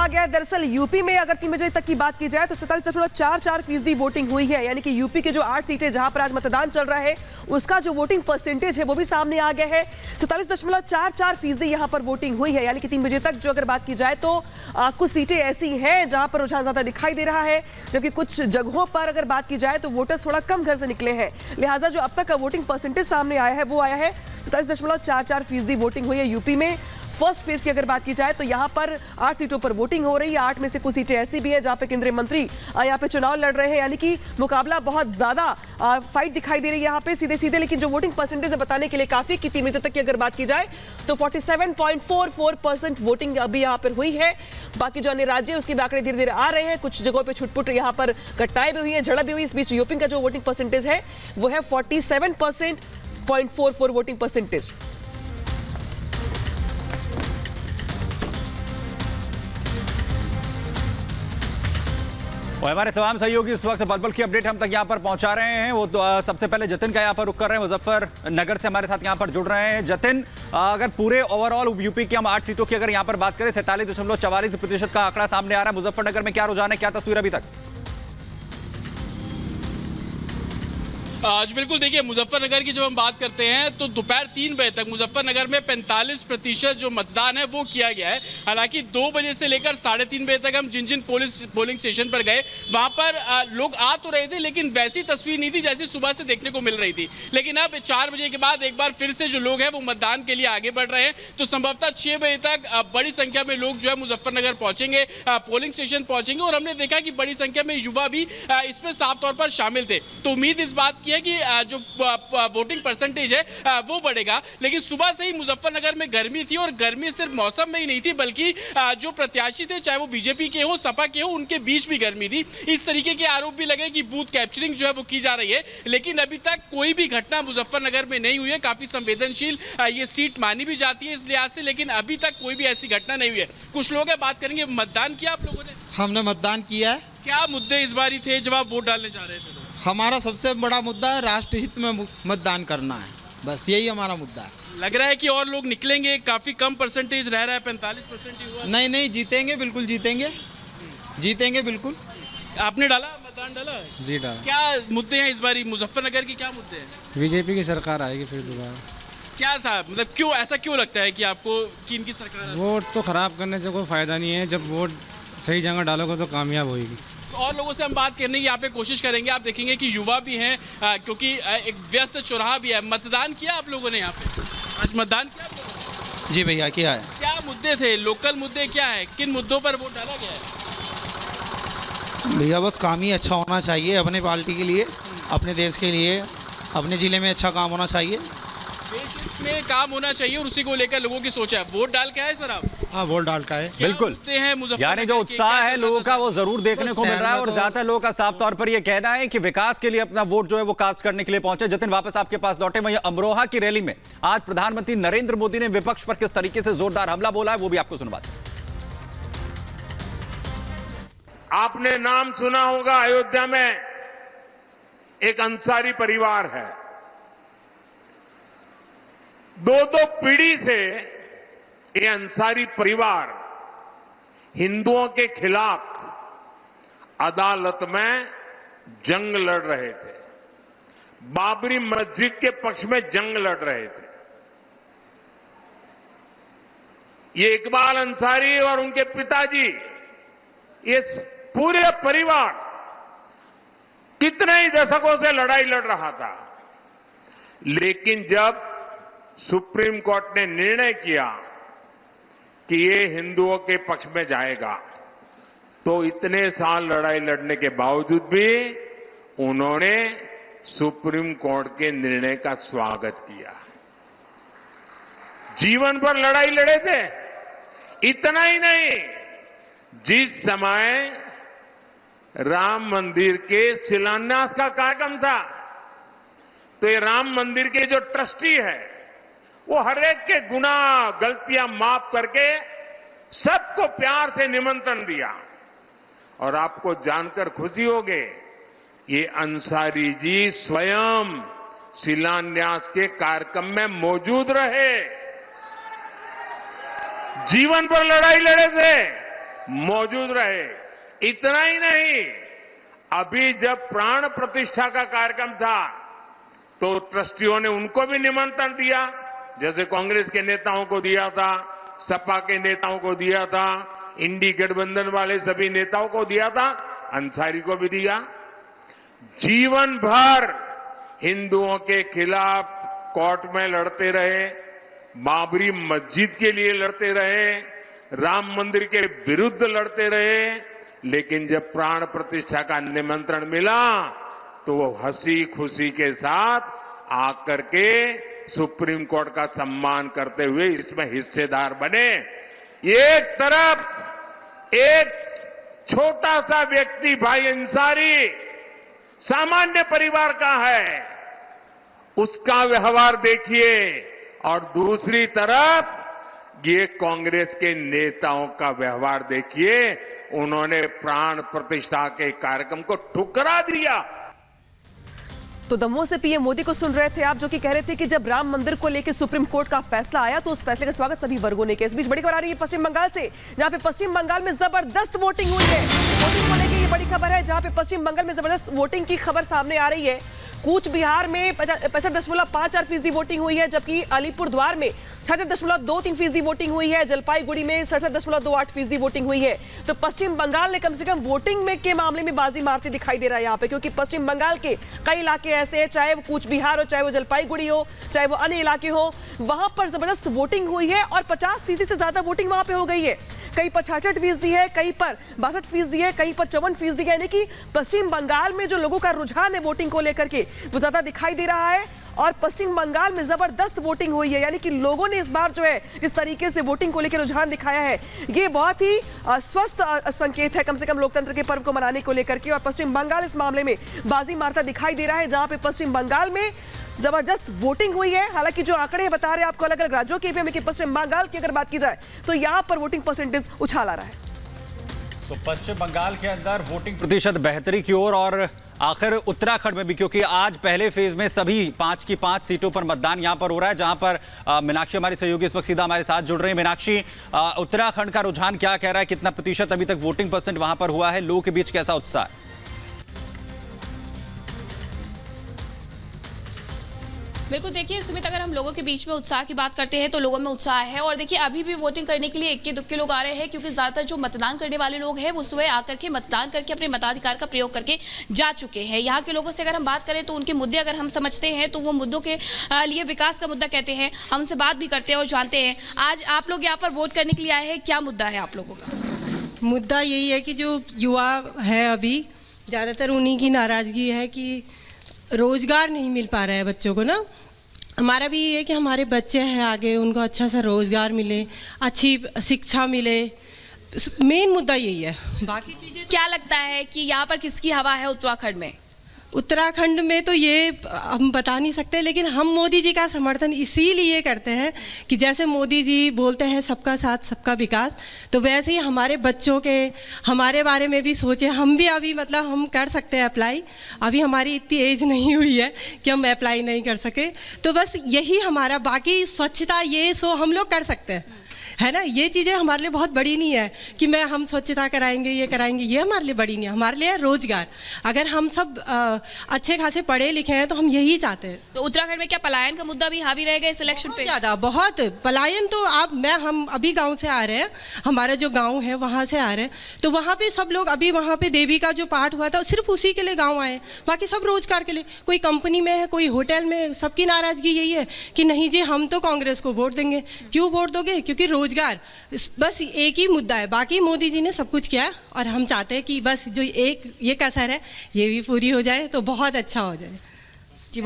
गया है। दरअसल यूपी में अगर 3 बजे तक की बात की जाए तो 47.44% वोटिंग हुई है, यानी कि यूपी के जो 8 सीटें जहां पर आज मतदान चल रहा है उसका जो वोटिंग परसेंटेज है वो भी सामने आ गया है। 47.44% यहां पर वोटिंग हुई है, यानी कि 3 बजे तक जो अगर बात की जाए तो कुछ सीटें ऐसी हैं जहां पर रुझान ज्यादा दिखाई दे रहा है, जबकि कुछ जगहों पर अगर बात की जाए तो वोटर्स थोड़ा कम घर से निकले हैं। लिहाजा जो अब तक का वोटिंग परसेंटेज सामने आया है वो आया है 47.44% वोटिंग हुई है यूपी में। फर्स्ट फेज की अगर बात की जाए तो यहां पर 8 सीटों पर वोटिंग हो रही है। 8 में से कुछ सीटें ऐसी भी है जहां पे केंद्रीय मंत्री यहां पे चुनाव लड़ रहे हैं, यानी कि मुकाबला बहुत ज्यादा फाइट दिखाई दे रही है यहां पे सीधे सीधे। लेकिन जो वोटिंग परसेंटेज है बताने के लिए काफी कि 3 बजे तक की अगर बात की जाए तो 47.44% वोटिंग अभी यहां पर हुई है। बाकी जो अन्य राज्य है उसके आंकड़े धीरे धीरे आ रहे हैं, कुछ जगहों पर छुटपुट यहां पर घटनाएं भी हुई है, झड़प भी हुई। इस बीच यूपी का जो वोटिंग परसेंटेज है वो है 47.44 वोटिंग परसेंटेज। और हमारे तमाम सहयोगी इस वक्त पल पल की अपडेट हम तक यहाँ पर पहुंचा रहे हैं। वो तो सबसे पहले जतिन का यहाँ पर रुख कर रहे हैं, मुजफ्फरनगर से हमारे साथ यहाँ पर जुड़ रहे हैं। जतिन, अगर पूरे ओवरऑल यूपी की हम 8 सीटों की अगर यहाँ पर बात करें 47.44% का आंकड़ा सामने आ रहा है। मुजफ्फरनगर में क्या रुझान है, क्या तस्वीर अभी तक? आज बिल्कुल देखिए, मुजफ्फरनगर की जब हम बात करते हैं तो दोपहर 3 बजे तक मुजफ्फरनगर में 45% जो मतदान है वो किया गया है। हालांकि 2 बजे से लेकर 3:30 बजे तक हम जिन जिन पोलिंग स्टेशन पर गए वहां पर लोग आ तो रहे थे, लेकिन वैसी तस्वीर नहीं थी जैसी सुबह से देखने को मिल रही थी। लेकिन अब 4 बजे के बाद एक बार फिर से जो लोग हैं वो मतदान के लिए आगे बढ़ रहे हैं, तो संभवतः 6 बजे तक बड़ी संख्या में लोग जो है मुजफ्फरनगर पहुंचेंगे, पोलिंग स्टेशन पहुंचेंगे। और हमने देखा कि बड़ी संख्या में युवा भी इसमें साफ तौर पर शामिल थे। तो उम्मीद इस बात है कि जो वोटिंग परसेंटेज है वो बढ़ेगा। लेकिन सुबह से ही मुजफ्फरनगर में गर्मी थी, और गर्मी सिर्फ मौसम में ही नहीं थी बल्कि जो प्रत्याशी थे चाहे वो बीजेपी के हो सपा के हो उनके बीच भी गर्मी थी। इस तरीके के आरोप भी लगे कि बूथ कैप्चरिंग जो है वो की जा रही है, लेकिन अभी तक कोई भी घटना मुजफ्फरनगर में नहीं हुई है। काफी संवेदनशील ये सीट मानी भी जाती है इस लिहाज से, लेकिन अभी तक कोई भी ऐसी घटना नहीं हुई है। कुछ लोग हैं, बात करेंगे। मतदान किया आप लोगों ने? हमने मतदान किया है। क्या मुद्दे इस बारी थे जब आप वोट डालने जा रहे थे? हमारा सबसे बड़ा मुद्दा है राष्ट्रहित में मतदान करना है, बस यही हमारा मुद्दा है। लग रहा है कि और लोग निकलेंगे, काफी कम परसेंटेज रह रहा है, 45% ही हुआ। नहीं, जीतेंगे, बिल्कुल जीतेंगे, जीतेंगे बिल्कुल। आपने डाला, मतदान डाला? जी डाला। क्या मुद्दे हैं इस बारी मुजफ्फरनगर के, क्या मुद्दे हैं? बीजेपी की सरकार आएगी फिर दोबारा। क्या था, मतलब क्यों ऐसा क्यों लगता है कि आपको कि इनकी सरकार? वोट तो खराब करने से कोई फायदा नहीं है, जब वोट सही जगह डालोगे तो कामयाब होगी। और लोगों से हम बात करने की यहाँ पे कोशिश करेंगे। आप देखेंगे कि युवा भी हैं, क्योंकि एक व्यस्त चौराहा भी है। मतदान किया आप लोगों ने यहाँ पे? आज मतदान किया आप लोगों ने? जी भैया किया है। क्या मुद्दे थे, लोकल मुद्दे क्या है, किन मुद्दों पर वोट डाला गया है? भैया बस काम ही अच्छा होना चाहिए अपने पार्टी के लिए, अपने देश के लिए, अपने ज़िले में अच्छा काम होना चाहिए, देश में काम होना चाहिए, और उसी को लेकर लोगों की सोच है। वोट डाल के आए सर आप? हाँ, वोट डाल का है। बिल्कुल, यानी जो उत्साह है लोगों का वो जरूर देखने को मिल रहा है, और ज्यादातर लोगों का साफ तौर पर ये कहना है कि विकास के लिए अपना वोट जो है वो कास्ट करने के लिए पहुंचे। जतिन, वापस आपके पास लौटे। वहीं अमरोहा की रैली में आज प्रधानमंत्री नरेंद्र मोदी ने विपक्ष पर किस तरीके से जोरदार हमला बोला है वो भी आपको सुनवाते हैं। आपने नाम सुना होगा, अयोध्या में एक अंसारी परिवार है। 2 पीढ़ी से ये अंसारी परिवार हिंदुओं के खिलाफ अदालत में जंग लड़ रहे थे, बाबरी मस्जिद के पक्ष में जंग लड़ रहे थे। ये इकबाल अंसारी और उनके पिताजी, ये पूरे परिवार कितने ही दशकों से लड़ाई लड़ रहा था, लेकिन जब सुप्रीम कोर्ट ने निर्णय किया कि ये हिंदुओं के पक्ष में जाएगा, तो इतने साल लड़ाई लड़ने के बावजूद भी उन्होंने सुप्रीम कोर्ट के निर्णय का स्वागत किया। जीवन भर लड़ाई लड़े थे। इतना ही नहीं, जिस समय राम मंदिर के शिलान्यास का कार्यक्रम था, तो ये राम मंदिर के जो ट्रस्टी है वो हर एक के गुनाह गलतियां माफ करके सबको प्यार से निमंत्रण दिया। और आपको जानकर खुशी होगी, ये अंसारी जी स्वयं शिलान्यास के कार्यक्रम में मौजूद रहे। जीवन पर लड़ाई लड़े थे, मौजूद रहे। इतना ही नहीं, अभी जब प्राण प्रतिष्ठा का कार्यक्रम था तो ट्रस्टियों ने उनको भी निमंत्रण दिया, जैसे कांग्रेस के नेताओं को दिया था, सपा के नेताओं को दिया था, इंडी गठबंधन वाले सभी नेताओं को दिया था, अंसारी को भी दिया। जीवन भर हिंदुओं के खिलाफ कोर्ट में लड़ते रहे, बाबरी मस्जिद के लिए लड़ते रहे, राम मंदिर के विरुद्ध लड़ते रहे, लेकिन जब प्राण प्रतिष्ठा का निमंत्रण मिला तो वो हंसी खुशी के साथ आकर के सुप्रीम कोर्ट का सम्मान करते हुए इसमें हिस्सेदार बने। एक तरफ एक छोटा सा व्यक्ति भाई अंसारी सामान्य परिवार का है, उसका व्यवहार देखिए, और दूसरी तरफ ये कांग्रेस के नेताओं का व्यवहार देखिए। उन्होंने प्राण प्रतिष्ठा के कार्यक्रम को ठुकरा दिया। तो दमोह से पीएम मोदी को सुन रहे थे आप, जो कि कह रहे थे कि जब राम मंदिर को लेकर सुप्रीम कोर्ट का फैसला आया तो उस फैसले का स्वागत सभी वर्गों ने किया। इस बीच बड़ी खबर आ रही है पश्चिम बंगाल से, जहां पे पश्चिम बंगाल में जबरदस्त वोटिंग हुई है। वोटिंग को लेकर ये बड़ी खबर है, जहां पे पश्चिम बंगाल में जबरदस्त वोटिंग की खबर सामने आ रही है। कूच बिहार में 65.54% वोटिंग हुई है, जबकि अलीपुर द्वार में 66.23% वोटिंग हुई है, जलपाईगुड़ी में 67.28% वोटिंग हुई है। तो पश्चिम बंगाल ने कम से कम वोटिंग में के मामले में बाजी मारती दिखाई दे रहा है यहाँ पे, क्योंकि पश्चिम बंगाल के कई इलाके ऐसे हैं, चाहे वो कूच बिहार हो, चाहे वो जलपाईगुड़ी हो, चाहे वो अन्य इलाके हो, वहां पर जबरदस्त वोटिंग हुई है और 50% से ज्यादा वोटिंग वहां पे हो गई है। कहीं पर 66% है, कहीं पर 62% है, कहीं पर 54% है। यानी कि पश्चिम बंगाल में जो लोगों का रुझान है वोटिंग को लेकर के वो ज्यादा दिखाई दे रहा है और पश्चिम बंगाल में जबरदस्त वोटिंग हुई है। यानी कि लोगों ने इस बार जो है जिस तरीके से वोटिंग को लेकर रुझान दिखाया है, ये बहुत ही स्वस्थ संकेत है कम से कम लोकतंत्र के पर्व को मनाने को लेकर के। और पश्चिम बंगाल इस मामले में बाजी मारता दिखाई दे रहा है, जहां पे पश्चिम बंगाल में जबरदस्त वोटिंग हुई है। हालांकि जो आंकड़े बता रहे हैं आपको अलग अलग राज्यों के भी, लेकिन पश्चिम बंगाल की अगर बात की जाए तो यहां पर वोटिंग परसेंटेज उछाल आ रहा है। तो पश्चिम बंगाल के अंदर वोटिंग प्रतिशत बेहतरी की ओर, और आखिर उत्तराखंड में भी, क्योंकि आज पहले फेज में सभी 5 की 5 सीटों पर मतदान यहां पर हो रहा है, जहां पर मीनाक्षी हमारी सहयोगी इस वक्त सीधा हमारे साथ जुड़ रहे हैं। मीनाक्षी, उत्तराखंड का रुझान क्या कह रहा है, कितना प्रतिशत अभी तक वोटिंग परसेंट वहां पर हुआ है, लोगों के बीच कैसा उत्साह है? बिल्कुल, देखिए सुमित, अगर हम लोगों के बीच में उत्साह की बात करते हैं तो लोगों में उत्साह है। और देखिए अभी भी वोटिंग करने के लिए इक्के दुक्के लोग आ रहे हैं, क्योंकि ज्यादातर जो मतदान करने वाले लोग हैं वो सुबह आकर के मतदान करके अपने मताधिकार का प्रयोग करके जा चुके हैं। यहाँ के लोगों से अगर हम बात करें तो उनके मुद्दे अगर हम समझते हैं तो वो मुद्दों के लिए विकास का मुद्दा कहते हैं। हम उनसे बात भी करते हैं और जानते हैं। आज आप लोग यहाँ पर वोट करने के लिए आए हैं, क्या मुद्दा है आप लोगों का? मुद्दा यही है कि जो युवा है अभी ज़्यादातर उन्हीं की नाराज़गी है कि रोज़गार नहीं मिल पा रहा है बच्चों को ना। हमारा भी ये है कि हमारे बच्चे हैं आगे, उनको अच्छा सा रोज़गार मिले, अच्छी शिक्षा मिले, मेन मुद्दा यही है। बाकी चीज़ें क्या लगता है कि यहाँ पर किसकी हवा है उत्तराखंड में? उत्तराखंड में तो ये हम बता नहीं सकते, लेकिन हम मोदी जी का समर्थन इसीलिए करते हैं कि जैसे मोदी जी बोलते हैं सबका साथ सबका विकास, तो वैसे ही हमारे बच्चों के हमारे बारे में भी सोचे। हम भी अभी मतलब हम कर सकते हैं अप्लाई, अभी हमारी इतनी एज नहीं हुई है कि हम अप्लाई नहीं कर सके। तो बस यही हमारा, बाकी स्वच्छता ये सो हम लोग कर सकते हैं, है ना। ये चीज़ें हमारे लिए बहुत बड़ी नहीं है कि हम स्वच्छता कराएंगे, ये कराएंगे, ये हमारे लिए बड़ी नहीं है। हमारे लिए है रोजगार। अगर हम सब अच्छे खासे पढ़े लिखे हैं तो हम यही चाहते हैं। तो उत्तराखंड में क्या पलायन का मुद्दा भी हावी रहेगा इस इलेक्शन पे? ज़्यादा, बहुत पलायन। तो हम अभी गांव से आ रहे हैं, हमारा जो गांव है वहाँ से आ रहे हैं, तो वहाँ पे सब लोग अभी वहाँ पे देवी का जो पाठ हुआ था सिर्फ उसी के लिए गाँव आए, बाकी सब रोजगार के लिए। कोई कंपनी में है, कोई होटल में, सबकी नाराजगी यही है कि नहीं जी हम तो कांग्रेस को वोट देंगे। क्यों वोट दोगे? क्योंकि रोजगार, बस एक ही मुद्दा है। बाकी मोदी जी ने सब कुछ किया और हम चाहते हैं कि बस जो एक ये कसर है ये भी पूरी हो जाए तो बहुत अच्छा हो जाए।